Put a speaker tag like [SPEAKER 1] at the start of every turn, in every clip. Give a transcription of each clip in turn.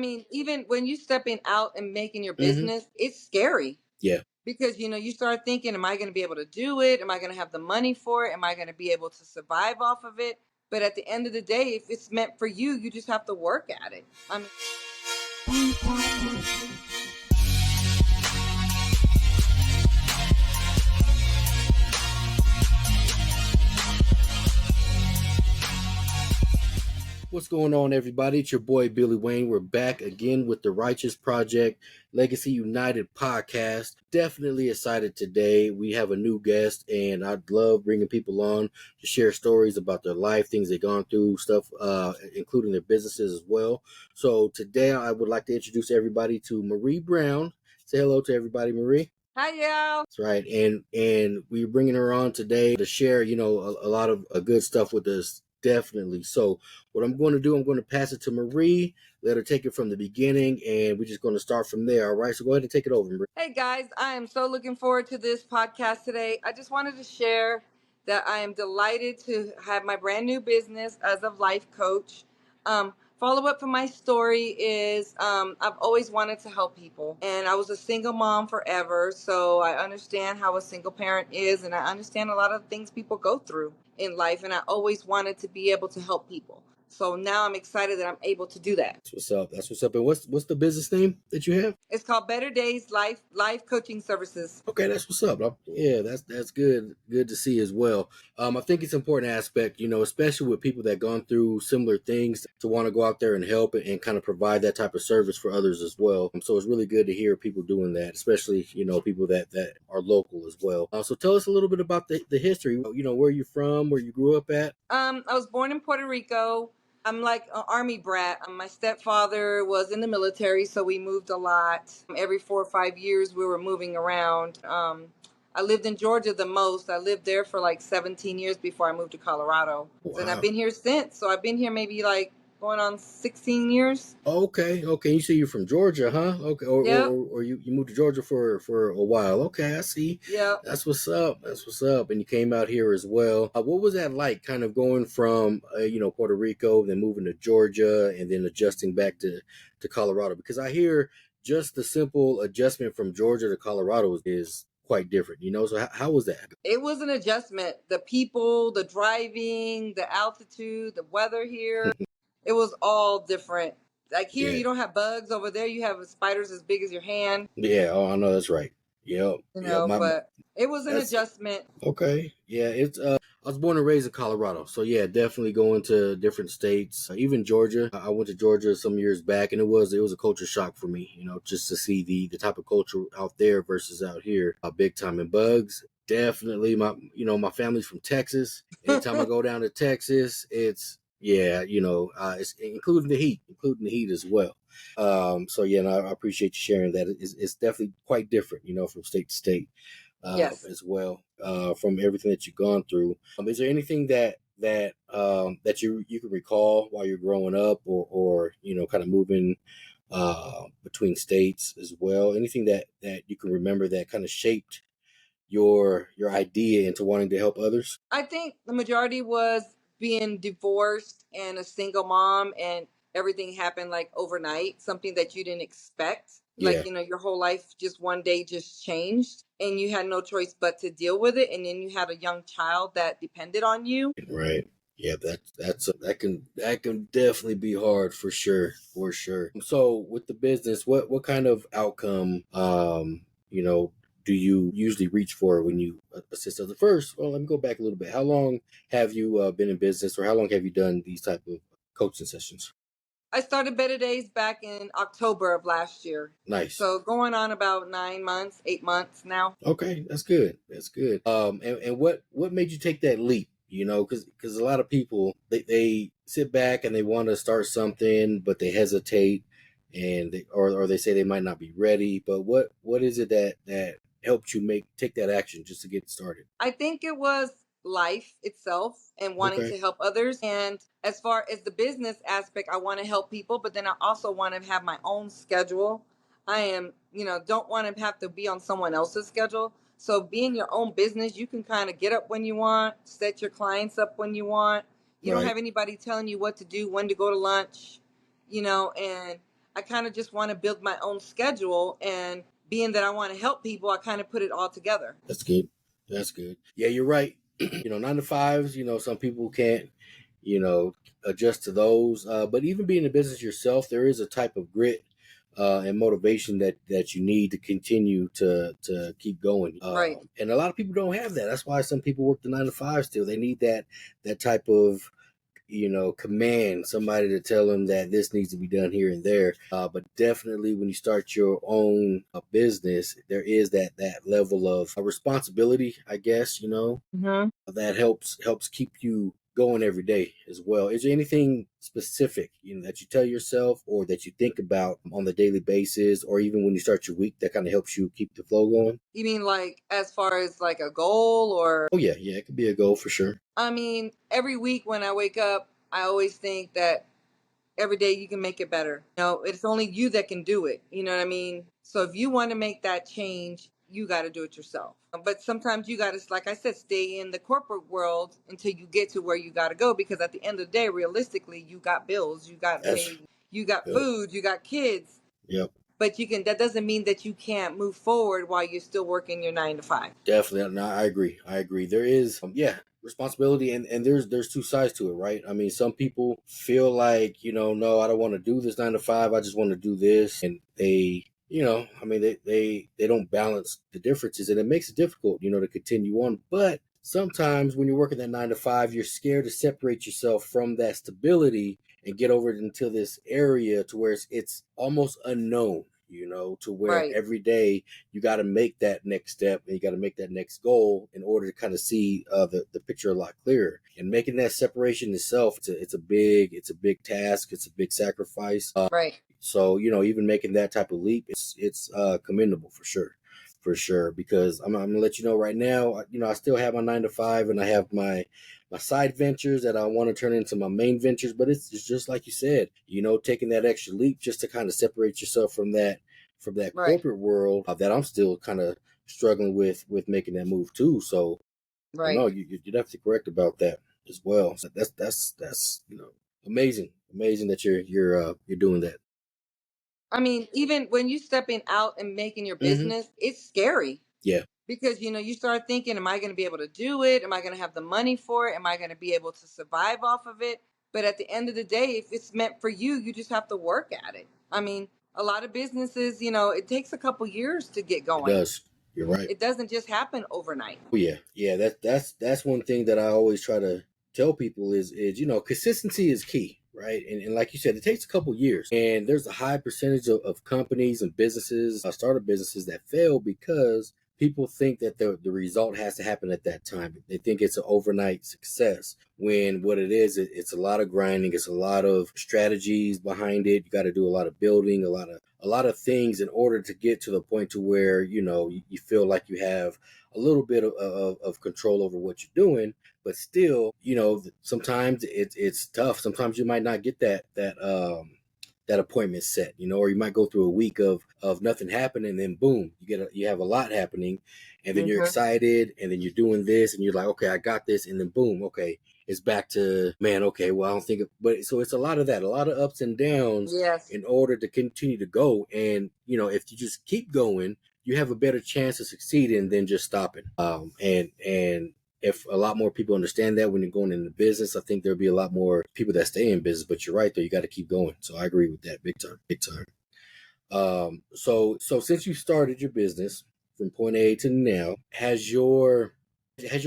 [SPEAKER 1] mean, even when you stepping out and making your
[SPEAKER 2] Mm-hmm.
[SPEAKER 1] business, it's scary.
[SPEAKER 2] Yeah.
[SPEAKER 1] Because, you start thinking, am I going to be able to do it? Am I going to have the money for it? Am I going to be able to survive off of it? But at the end of the day, if it's meant for you, you just have to work at it. I mean,
[SPEAKER 2] What's going on, everybody? It's your boy Billy Wayne. We're back again with the Righteous Project Legacy United podcast. Definitely excited today. We have a new guest, and I love bringing people on to share stories about their life, things they've gone through, stuff, including their businesses as well. So today, I would like to introduce everybody to Marie Brown. Say hello to everybody, Marie.
[SPEAKER 1] hi, y'all.
[SPEAKER 2] That's right, and we're bringing her on today to share, a lot of good stuff with us. Definitely. So what I'm going to do, I'm going to pass it to Marie, let her take it from the beginning, and we're just going to start from there. All right, so go ahead and take it over, Marie.
[SPEAKER 1] Hey, guys. I am so looking forward to this podcast today. I just wanted to share that I am delighted to have my brand new business as a life coach. Follow up for my story is I've always wanted to help people, and I was a single mom forever, so I understand how a single parent is, and I understand a lot of things people go through in life, and I always wanted to be able to help people. So now I'm excited that I'm able to do that.
[SPEAKER 2] That's what's up. That's what's up. And what's the business name that you have?
[SPEAKER 1] It's called Better Days Life Coaching Services.
[SPEAKER 2] Okay, that's what's up. Yeah, that's good. Good to see as well. I think it's an important aspect, especially with people that gone through similar things, to want to go out there and help and kind of provide that type of service for others as well. So it's really good to hear people doing that, especially people that are local as well. So tell us a little bit about the history. Where you're from, where you grew up at.
[SPEAKER 1] I was born in Puerto Rico. I'm like an army brat. My stepfather was in the military, so we moved a lot. Every 4 or 5 years, we were moving around. I lived in Georgia the most. I lived there for like 17 years before I moved to Colorado.
[SPEAKER 2] Wow.
[SPEAKER 1] And I've been here since. So I've been here maybe like going on 16 years.
[SPEAKER 2] Okay. You say you're from Georgia, huh? Okay, or you moved to Georgia for a while. Okay, I see.
[SPEAKER 1] Yeah.
[SPEAKER 2] That's what's up. And you came out here as well. What was that like, kind of going from Puerto Rico, then moving to Georgia, and then adjusting back to Colorado? Because I hear just the simple adjustment from Georgia to Colorado is quite different, So how was that?
[SPEAKER 1] It was an adjustment. The people, the driving, the altitude, the weather here. It was all different. Like here,
[SPEAKER 2] Yeah.
[SPEAKER 1] you don't have bugs. Over there, you have spiders as big as your hand.
[SPEAKER 2] Yeah, I know that's right. Yep.
[SPEAKER 1] But it was an adjustment.
[SPEAKER 2] Okay. Yeah, it's I was born and raised in Colorado. So yeah, definitely going to different states. Even Georgia. I went to Georgia some years back, and it was a culture shock for me, just to see the type of culture out there versus out here. Big time. And bugs. Definitely my family's from Texas. Anytime I go down to Texas, it's it's including the heat as well. So yeah, and I appreciate you sharing that. It's definitely quite different, from state to state,
[SPEAKER 1] Yes.
[SPEAKER 2] as well, from everything that you've gone through. Is there anything that you can recall while you're growing up, or kind of moving between states as well? Anything that you can remember that kind of shaped your idea into wanting to help others?
[SPEAKER 1] I think the majority was being divorced and a single mom, and everything happened like overnight, something that you didn't expect.
[SPEAKER 2] Yeah.
[SPEAKER 1] Like, your whole life just one day just changed, and you had no choice but to deal with it. And then you had a young child that depended on you.
[SPEAKER 2] Right. Yeah, that can definitely be hard for sure. So with the business, what kind of outcome do you usually reach for when you assist others? First, well, let me go back a little bit. How long have you been in business, or how long have you done these type of coaching sessions?
[SPEAKER 1] I started Better Days back in October of last year.
[SPEAKER 2] Nice.
[SPEAKER 1] So going on about 9 months, 8 months now.
[SPEAKER 2] Okay, that's good. And what made you take that leap? Because a lot of people they sit back and they want to start something, but they hesitate, and they say they might not be ready. But what is it that helped you take that action just to get started?
[SPEAKER 1] I think it was life itself and wanting to help others. And as far as the business aspect, I want to help people, but then I also want to have my own schedule. I am, don't want to have to be on someone else's schedule. So being your own business, you can kind of get up when you want, set your clients up when you want. You don't have anybody telling you what to do, when to go to lunch, and I kind of just want to build my own schedule, and being that I want to help people, I kind of put it all together.
[SPEAKER 2] That's good. That's good. Yeah, you're right. 9 to 5s, some people can't, you know, adjust to those. But even being in business yourself, there is a type of grit and motivation that you need to continue to keep going.
[SPEAKER 1] Right.
[SPEAKER 2] And a lot of people don't have that. That's why some people work the 9 to 5 still. They need that type of command, somebody to tell them that this needs to be done here and there. But definitely when you start your own business, there is that level of responsibility, I guess,
[SPEAKER 1] Mm-hmm.
[SPEAKER 2] that helps keep you going every day as well. Is there anything specific, that you tell yourself or that you think about on the daily basis, or even when you start your week, that kind of helps you keep the flow going?
[SPEAKER 1] You mean like as far as like a goal or?
[SPEAKER 2] Oh yeah, it could be a goal for sure.
[SPEAKER 1] I mean, every week when I wake up, I always think that every day you can make it better. It's only you that can do it. You know what I mean? So if you want to make that change, you got to do it yourself. But sometimes you got to, like I said, stay in the corporate world until you get to where you got to go. Because at the end of the day, realistically, you got bills, you got
[SPEAKER 2] That's
[SPEAKER 1] pay, you got
[SPEAKER 2] Yep.
[SPEAKER 1] food, you got kids.
[SPEAKER 2] Yep.
[SPEAKER 1] But that doesn't mean that you can't move forward while you're still working your 9 to 5.
[SPEAKER 2] Definitely. No, I agree. I agree. There is, responsibility, and there's two sides to it, right? I mean, some people feel like, no, I don't want to do this 9 to 5. I just want to do this, and I mean, they don't balance the differences, and it makes it difficult, to continue on. But sometimes when you're working that 9 to 5, you're scared to separate yourself from that stability and get over into this area to where it's almost unknown, to where
[SPEAKER 1] Right.
[SPEAKER 2] every day you got to make that next step and you got to make that next goal in order to kind of see the picture a lot clearer. And making that separation itself, it's a big task. It's a big sacrifice.
[SPEAKER 1] Right.
[SPEAKER 2] So even making that type of leap, it's commendable for sure. For sure, because I'm gonna let you know right now. I still have my 9 to 5, and I have my side ventures that I want to turn into my main ventures. But it's just like you said, taking that extra leap just to kind of separate yourself from that
[SPEAKER 1] Right.
[SPEAKER 2] corporate world that I'm still kind of struggling with making that move too. So
[SPEAKER 1] Right.
[SPEAKER 2] no, you're definitely correct about that as well. So that's amazing that you're doing that.
[SPEAKER 1] I mean, even when you stepping out and making your
[SPEAKER 2] Mm-hmm.
[SPEAKER 1] business, it's scary.
[SPEAKER 2] Yeah.
[SPEAKER 1] Because you start thinking, am I going to be able to do it? Am I going to have the money for it? Am I going to be able to survive off of it? But at the end of the day, if it's meant for you, you just have to work at it. I mean, a lot of businesses, it takes a couple years to get
[SPEAKER 2] It
[SPEAKER 1] going.
[SPEAKER 2] does. You're right.
[SPEAKER 1] It doesn't just happen overnight.
[SPEAKER 2] Oh yeah. That's one thing that I always try to tell people is consistency is key, right? And like you said, it takes a couple years, and there's a high percentage of companies and businesses, startup businesses, that fail because people think that the result has to happen at that time. They think it's an overnight success, when what it is, it's a lot of grinding, it's a lot of strategies behind it. You got to do a lot of building, a lot of things in order to get to the point to where you feel like you have a little bit of control over what you're doing. But still, sometimes it's tough. Sometimes you might not get that appointment set, or you might go through a week of nothing happening, and then boom, you have a lot happening, and then you're
[SPEAKER 1] Mm-hmm.
[SPEAKER 2] excited, and then you're doing this, and you're like, okay, I got this, and then boom, okay, it's back to, man, okay, well, I don't think but so it's a lot of that, a lot of ups and downs
[SPEAKER 1] Yes.
[SPEAKER 2] in order to continue to go. And if you just keep going, you have a better chance of succeeding than just stopping. And if a lot more people understand that when you're going into business, I think there'll be a lot more people that stay in business. But you're right, though, you got to keep going. So I agree with that, big time. So since you started your business from point A to now, has your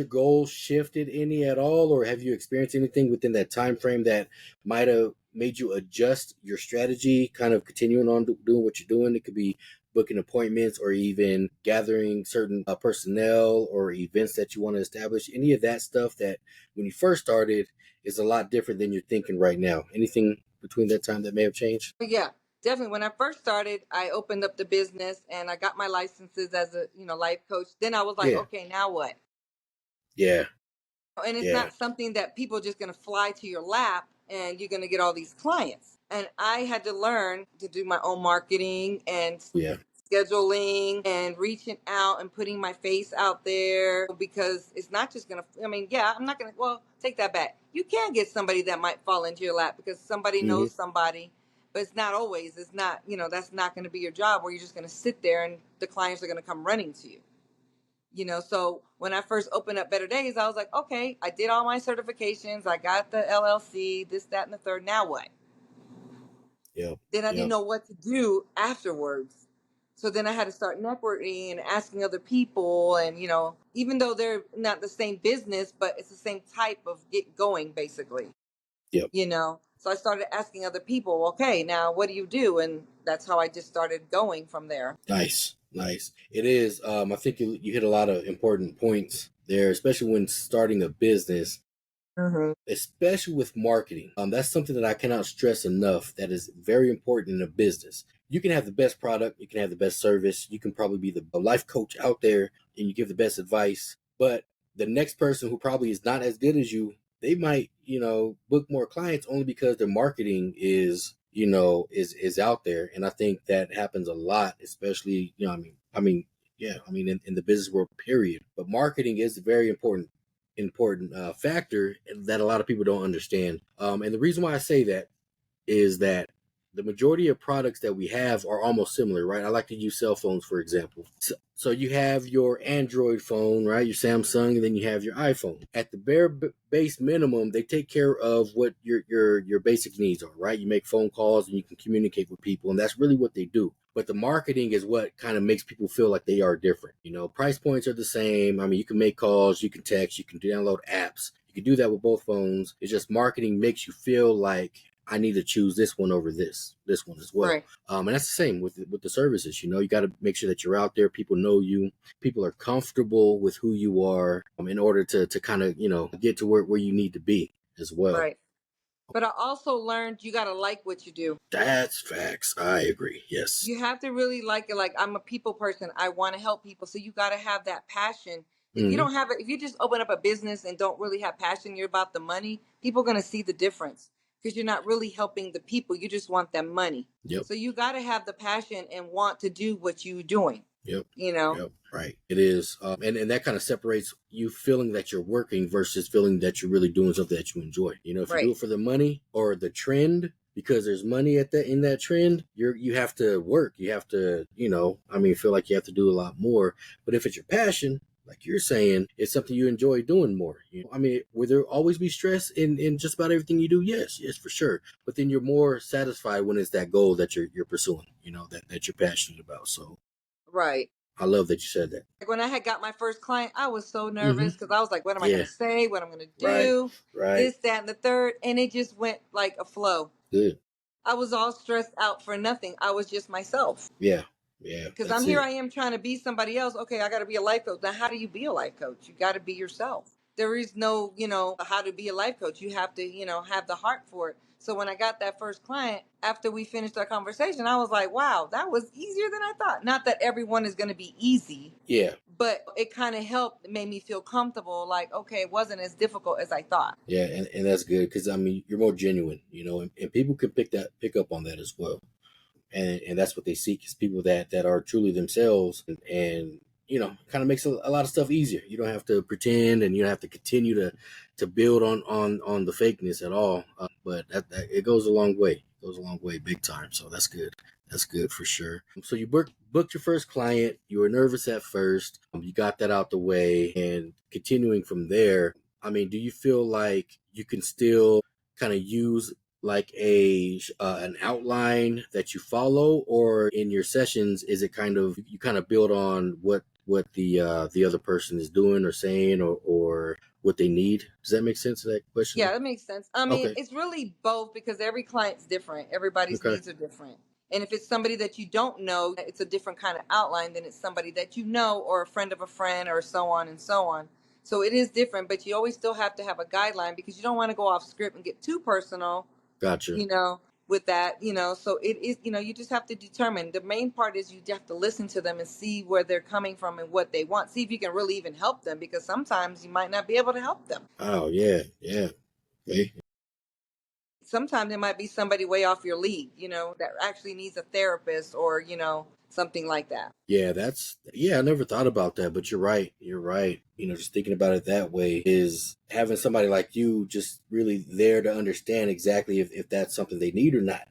[SPEAKER 2] goal shifted any at all, or have you experienced anything within that time frame that might have made you adjust your strategy, kind of continuing on doing what you're doing? It could be booking appointments, or even gathering certain personnel or events that you want to establish. Any of that stuff that when you first started is a lot different than you're thinking right now. Anything between that time that may have changed?
[SPEAKER 1] Yeah, definitely. When I first started, I opened up the business and I got my licenses as a, life coach. Then I was like,
[SPEAKER 2] Yeah,
[SPEAKER 1] okay, now what?
[SPEAKER 2] yeah,
[SPEAKER 1] And it's
[SPEAKER 2] yeah,
[SPEAKER 1] not something that people are just going to fly to your lap and you're going to get all these clients. And I had to learn to do my own marketing and
[SPEAKER 2] yeah.
[SPEAKER 1] scheduling and reaching out and putting my face out there, because it's not just going to, I mean, yeah, I'm not going to, well, take that back. You can get somebody that might fall into your lap because somebody
[SPEAKER 2] Hmm.
[SPEAKER 1] knows somebody. but it's not always. It's not, that's not going to be your job where you're just going to sit there and the clients are going to come running to you. So when I first opened up Better Days, I was like, okay, I did all my certifications. I got the LLC, this, that, and the third. Now what?
[SPEAKER 2] Yep.
[SPEAKER 1] Then I didn't
[SPEAKER 2] Yep.
[SPEAKER 1] know what to do afterwards. So then I had to start networking and asking other people. And, even though they're not the same business, but it's the same type of get going, basically.
[SPEAKER 2] Yep.
[SPEAKER 1] So I started asking other people, okay, now what do you do? And that's how I just started going from there.
[SPEAKER 2] Nice. It is. I think you hit a lot of important points there, especially when starting a business.
[SPEAKER 1] Mm-hmm.
[SPEAKER 2] Especially with marketing. That's something that I cannot stress enough. That is very important in a business. You can have the best product, you can have the best service, you can probably be the life coach out there, and you give the best advice. But the next person who probably is not as good as you, they might, book more clients only because their marketing is out there. And I think that happens a lot, especially, in the business world, period. But marketing is very important factor that a lot of people don't understand. And the reason why I say that is that the majority of products that we have are almost similar, right? I like to use cell phones, for example. So you have your Android phone, right? Your Samsung, and then you have your iPhone. At the bare base minimum, they take care of what your basic needs are, right? You make phone calls and you can communicate with people, and that's really what they do. But the marketing is what kind of makes people feel like they are different. Price points are the same. You can make calls, you can text, you can download apps. You can do that with both phones. It's just marketing makes you feel like I need to choose this one over this one as well.
[SPEAKER 1] Right.
[SPEAKER 2] And that's the same with the services. You got to make sure that you're out there. People know you. People are comfortable with who you are in order to kind of, get to where you need to be as well.
[SPEAKER 1] Right. But I also learned you got to like what you do.
[SPEAKER 2] That's facts. I agree. Yes.
[SPEAKER 1] You have to really like it. Like, I'm a people person. I want to help people. So you got to have that passion. If you don't have it, if you just open up a business and don't really have passion, you're about the money, people are going to see the difference because you're not really helping the people. You just want them money.
[SPEAKER 2] Yep.
[SPEAKER 1] So you got to have the passion and want to do what you're doing.
[SPEAKER 2] Yep.
[SPEAKER 1] Yep.
[SPEAKER 2] Right. It is. And that kind of separates you feeling that you're working versus feeling that you're really doing something that you enjoy. If you do it for the money or the trend, because there's money in that trend, you have to work. You have to, feel like you have to do a lot more. But if it's your passion, like you're saying, it's something you enjoy doing more. Will there always be stress in just about everything you do? Yes, for sure. But then you're more satisfied when it's that goal that you're pursuing, that you're passionate about. So.
[SPEAKER 1] Right.
[SPEAKER 2] I love that you said that.
[SPEAKER 1] Like when I had got my first client, I was so nervous because I was like, what am I going to say? What I'm going to do?
[SPEAKER 2] Right.
[SPEAKER 1] This, that, and the third. And it just went like a flow.
[SPEAKER 2] Good.
[SPEAKER 1] I was all stressed out for nothing. I was just myself.
[SPEAKER 2] Yeah.
[SPEAKER 1] Because I am trying to be somebody else. Okay, I got to be a life coach. Now, how do you be a life coach? You got to be yourself. There is no, how to be a life coach. You have to, have the heart for it. So when I got that first client, after we finished our conversation, I was like, wow, that was easier than I thought. Not that everyone is going to be easy.
[SPEAKER 2] Yeah.
[SPEAKER 1] But it kind of helped, made me feel comfortable. Like, okay, it wasn't as difficult as I thought.
[SPEAKER 2] Yeah, and that's good because you're more genuine, and people can pick up on that as well. And that's what they seek is people that are truly themselves and kind of makes a lot of stuff easier. You don't have to pretend and you don't have to continue to build on the fakeness at all. But that it goes a long way. It goes a long way, big time. So that's good. That's good for sure. So you booked your first client. You were nervous at first. You got that out the way, and continuing from there. Do you feel like you can still kind of use like an outline that you follow, or in your sessions is it you kind of build on what the other person is doing or saying or what they need? Does that make sense to that question?
[SPEAKER 1] Yeah, that makes sense. It's really both because every client's different. Everybody's needs are different. And if it's somebody that you don't know, it's a different kind of outline than it's somebody that you know or a friend of a friend or so on and so on. So it is different, but you always still have to have a guideline because you don't want to go off script and get too personal.
[SPEAKER 2] Gotcha.
[SPEAKER 1] With that, so it is, you just have to determine. The main part is you have to listen to them and see where they're coming from and what they want. See if you can really even help them because sometimes you might not be able to help them.
[SPEAKER 2] Oh, yeah. Okay.
[SPEAKER 1] Sometimes it might be somebody way off your league, that actually needs a therapist or, something like that.
[SPEAKER 2] Yeah, I never thought about that, but you're right. Just thinking about it that way is having somebody like you just really there to understand exactly if that's something they need or not.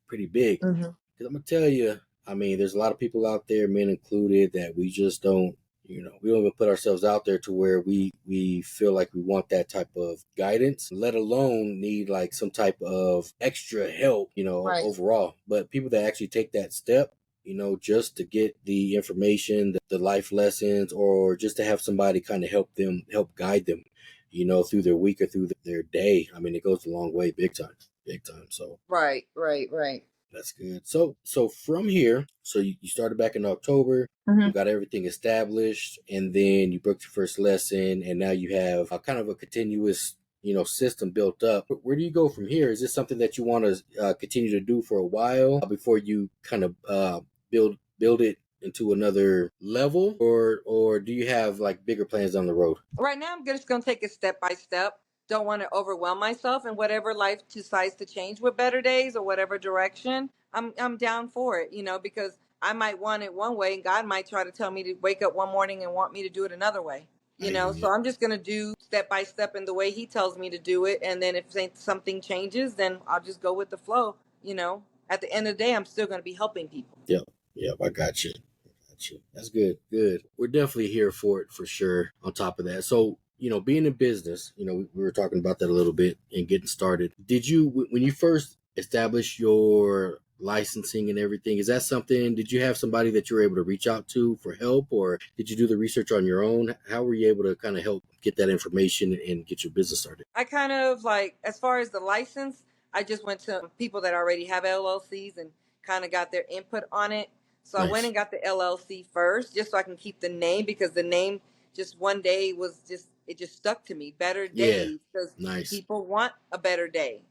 [SPEAKER 2] pretty big.
[SPEAKER 1] Mm-hmm.
[SPEAKER 2] Because I'm gonna tell you, I mean, there's a lot of people out there, men included, that we just don't, we don't even put ourselves out there to where we feel like we want that type of guidance, let alone need like some type of extra help,
[SPEAKER 1] Right.
[SPEAKER 2] overall. But people that actually take that step, just to get the information, the life lessons, or just to have somebody kind of help guide them, through their week or through their day. I mean, it goes a long way, big time, big time. So
[SPEAKER 1] Right. Right. Right.
[SPEAKER 2] that's good. So from here, so you started back in October, you
[SPEAKER 1] Mm-hmm.
[SPEAKER 2] got everything established, and then you booked your first lesson, and now you have a kind of a continuous, system built up. Where do you go from here? Is this something that you want to continue to do for a while before you kind of build it into another level, or do you have like bigger plans down the road?
[SPEAKER 1] Right now, I'm just going to take it step by step. Don't want to overwhelm myself, and whatever life decides to change with better days or whatever direction, I'm down for it. Because I might want it one way, and God might try to tell me to wake up one morning and want me to do it another way.
[SPEAKER 2] I hear
[SPEAKER 1] So
[SPEAKER 2] you.
[SPEAKER 1] I'm just going to do step by step in the way He tells me to do it, and then if something changes, then I'll just go with the flow. At the end of the day, I'm still going to be helping people.
[SPEAKER 2] Yep, yep, I got you. That's good. Good. We're definitely here for it for sure. On top of that, so being in business, we were talking about that a little bit and getting started. Did you, when you first established your licensing and everything, is that something? Did you have somebody that you were able to reach out to for help, or did you do the research on your own? How were you able to kind of help get that information and get your business started?
[SPEAKER 1] I kind of like, as far as the license, I just went to people that already have LLCs and kind of got their input on it. So I went
[SPEAKER 2] Nice.
[SPEAKER 1] and got the LLC first, just so I can keep the name, because the name just one day it just stuck to me. Better
[SPEAKER 2] Yeah.
[SPEAKER 1] Days, because
[SPEAKER 2] Nice.
[SPEAKER 1] people want a better day.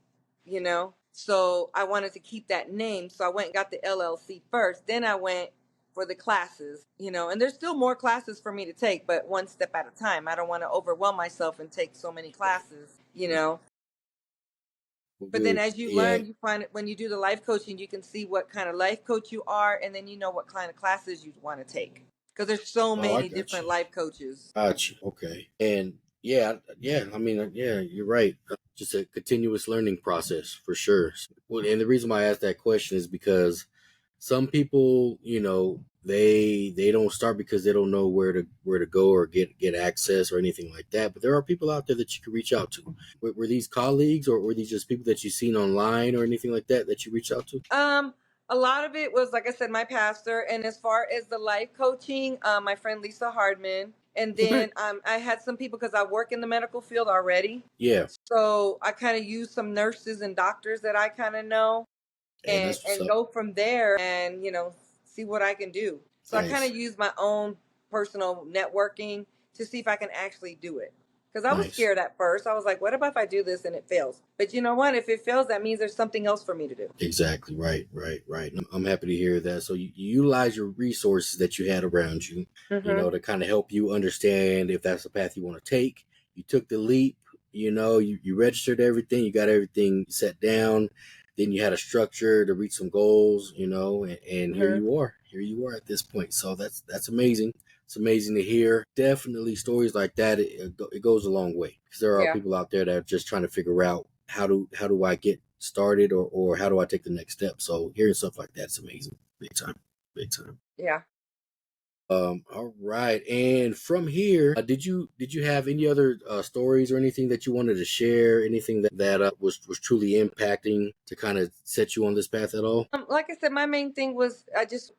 [SPEAKER 1] So I wanted to keep that name. So I went and got the LLC first. Then I went for the classes, and there's still more classes for me to take, but one step at a time. I don't want to overwhelm myself and take so many classes.
[SPEAKER 2] Right. Well,
[SPEAKER 1] But then
[SPEAKER 2] good.
[SPEAKER 1] as you
[SPEAKER 2] Yeah.
[SPEAKER 1] learn, you find it when you do the life coaching, you can see what kind of life coach you are, and then you know what kind of classes you want to take. Because there's so
[SPEAKER 2] Oh, I
[SPEAKER 1] many
[SPEAKER 2] got
[SPEAKER 1] different
[SPEAKER 2] you.
[SPEAKER 1] life coaches.
[SPEAKER 2] Got you. Okay. And yeah, yeah. I mean, yeah, you're right. Just a continuous learning process for sure. Well, and the reason why I asked that question is because some people, they don't start because they don't know where to go or get access or anything like that. But there are people out there that you can reach out to. Were these colleagues, or were these just people that you've seen online or anything like that you reach out to?
[SPEAKER 1] A lot of it was, like I said, my pastor, and as far as the life coaching, my friend Lisa Hardman, and
[SPEAKER 2] Okay.
[SPEAKER 1] then I had some people because I work in the medical field already,
[SPEAKER 2] Yeah.
[SPEAKER 1] so I kind of use some nurses and doctors that I kind of know,
[SPEAKER 2] Hey,
[SPEAKER 1] and
[SPEAKER 2] that's what's up.
[SPEAKER 1] go from there, and see what I can do. So I kind
[SPEAKER 2] Nice.
[SPEAKER 1] of use my own personal networking to see if I can actually do it. Because I was
[SPEAKER 2] Nice.
[SPEAKER 1] scared at first. I was like, what if I do this and it fails? But you know what? If it fails, that means there's something else for me to do.
[SPEAKER 2] Exactly. Right. Right. Right. I'm happy to hear that. So you utilize your resources that you had around you,
[SPEAKER 1] Mm-hmm.
[SPEAKER 2] to kind of help you understand if that's the path you want to take. You took the leap. You registered everything. You got everything set down. Then you had a structure to reach some goals. And here
[SPEAKER 1] Mm-hmm.
[SPEAKER 2] you are. Here you are at this point. So that's amazing. It's amazing to hear. Definitely stories like that. It goes a long way, because there are
[SPEAKER 1] Yeah.
[SPEAKER 2] people out there that are just trying to figure out how do I get started, or how do I take the next step. So hearing stuff like that's amazing. Big time. Big time.
[SPEAKER 1] Yeah.
[SPEAKER 2] All right. And from here, did you have any other stories or anything that you wanted to share? Anything that was truly impacting to kind of set you on this path at all?
[SPEAKER 1] Like I said, my main thing was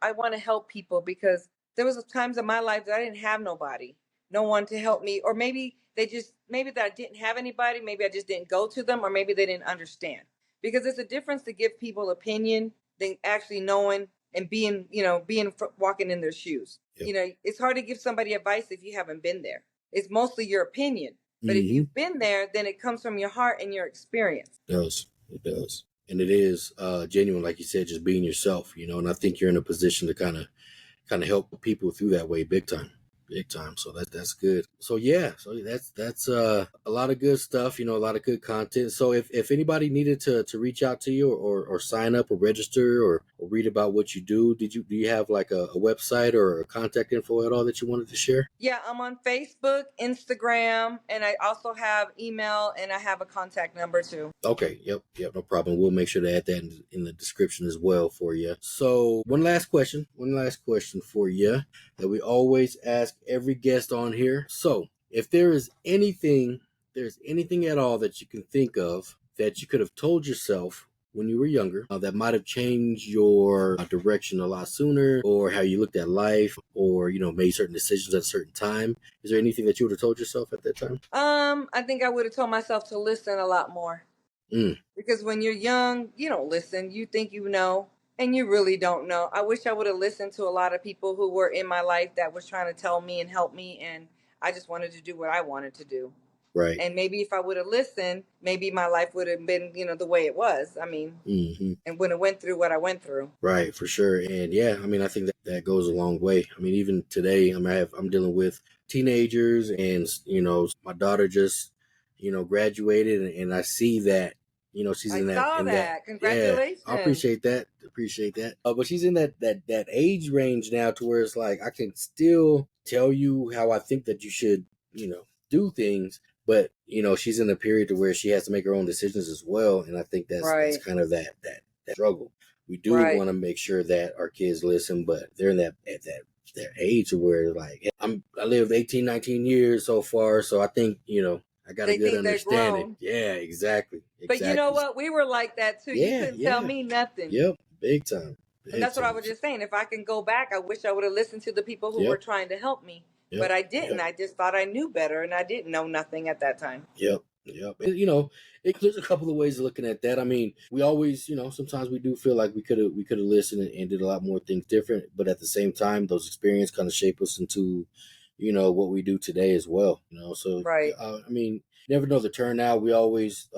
[SPEAKER 1] I want to help people, because there was times in my life that I didn't have nobody, no one to help me, or maybe that I didn't have anybody, maybe I just didn't go to them, or maybe they didn't understand. Because it's a difference to give people opinion than actually knowing and being walking in their shoes.
[SPEAKER 2] Yep.
[SPEAKER 1] It's hard to give somebody advice if you haven't been there. It's mostly your opinion. But if
[SPEAKER 2] Mm-hmm.
[SPEAKER 1] you've been there, then it comes from your heart and your experience.
[SPEAKER 2] It does. It does. And it is genuine, like you said, just being yourself, and I think you're in a position to kind of help people through that way, big time. Big time. So that's good. So yeah, so that's a lot of good stuff, a lot of good content. So if anybody needed to reach out to you, or sign up or register, or or read about what you do, do you have like a website or a contact info at all that you wanted to share?
[SPEAKER 1] Yeah, I'm on Facebook, Instagram, and I also have email, and I have a contact number too.
[SPEAKER 2] Okay, yep, no problem. We'll make sure to add that in the description as well for you. So one last question for you that we always ask every guest on here. So if there's anything at all that you can think of that you could have told yourself when you were younger that might have changed your direction a lot sooner, or how you looked at life, or made certain decisions at a certain time, is there anything that you would have told yourself at that time?
[SPEAKER 1] I think I would have told myself to listen a lot more. Because when you're young, you don't listen. You think you know, and you really don't know. I wish I would have listened to a lot of people who were in my life that was trying to tell me and help me, and I just wanted to do what I wanted to do.
[SPEAKER 2] Right.
[SPEAKER 1] And maybe if I would have listened, maybe my life would have been, the way it was. I mean, and when I went through what I went through.
[SPEAKER 2] Right, for sure. And yeah, I mean, I think that goes a long way. I mean, even today, I'm dealing with teenagers, and my daughter just graduated, and I see that she's
[SPEAKER 1] I
[SPEAKER 2] in
[SPEAKER 1] saw that. Congratulations.
[SPEAKER 2] Yeah, I appreciate that. But she's in that age range now to where it's like I can still tell you how I think that you should do things, but she's in a period to where she has to make her own decisions as well, and I think that's kind of that struggle. We do want to make sure that our kids listen, but they're in that age where like I lived 18, 19 years so far, so I think I got a good understanding. Yeah, exactly.
[SPEAKER 1] But you know what? We were like that too. Yeah, you couldn't tell me nothing.
[SPEAKER 2] Yep, big time.
[SPEAKER 1] And that's what I was just saying. If I can go back, I wish I would have listened to the people who were trying to help me. But I didn't. I just thought I knew better, and I didn't know nothing at that time.
[SPEAKER 2] Yep. And, there's a couple of ways of looking at that. I mean, we always, sometimes we do feel like we could have listened and did a lot more things different. But at the same time, those experiences kind of shape us into, what we do today as well. So I mean, you never know the turnout. We always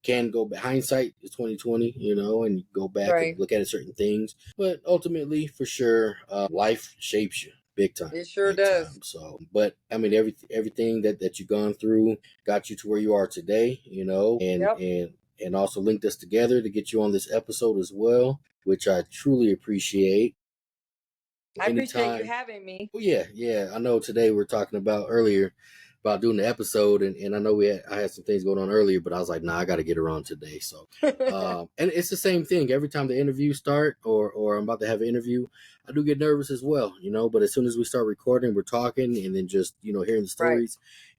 [SPEAKER 2] can go. Hindsight is 20/20, and you go back and look at certain things. But ultimately, for sure, life shapes you. Big time.
[SPEAKER 1] It sure does.
[SPEAKER 2] So, but I mean, everything that you've gone through got you to where you are today, and also linked us together to get you on this episode as well, which I truly appreciate.
[SPEAKER 1] I appreciate you having me.
[SPEAKER 2] Well, yeah. I know today we're talking about earlier about doing the episode, and I know I had some things going on earlier, but I was like, nah, I got to get her on today. So, and it's the same thing every time the interviews start, or I'm about to have an interview, I do get nervous as well, but as soon as we start recording, we're talking, and then just hearing the stories,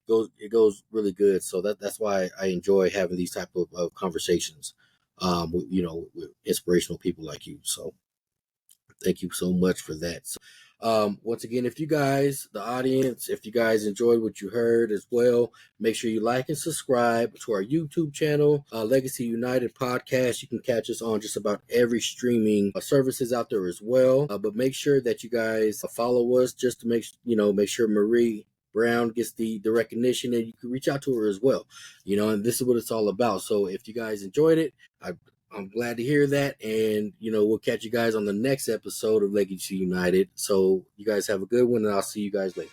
[SPEAKER 2] it goes really good. So that's why I enjoy having these type of conversations, with inspirational people like you. So thank you so much for that. So, once again, if you guys, the audience, if you guys enjoyed what you heard as well, make sure you like and subscribe to our YouTube channel, Legacy United Podcast. You can catch us on just about every streaming services out there as well. But make sure that you guys follow us just to make sure Marie Brown gets the recognition, and you can reach out to her as well. And this is what it's all about. So if you guys enjoyed it, I'm glad to hear that, and we'll catch you guys on the next episode of Legacy United. So you guys have a good one, and I'll see you guys later.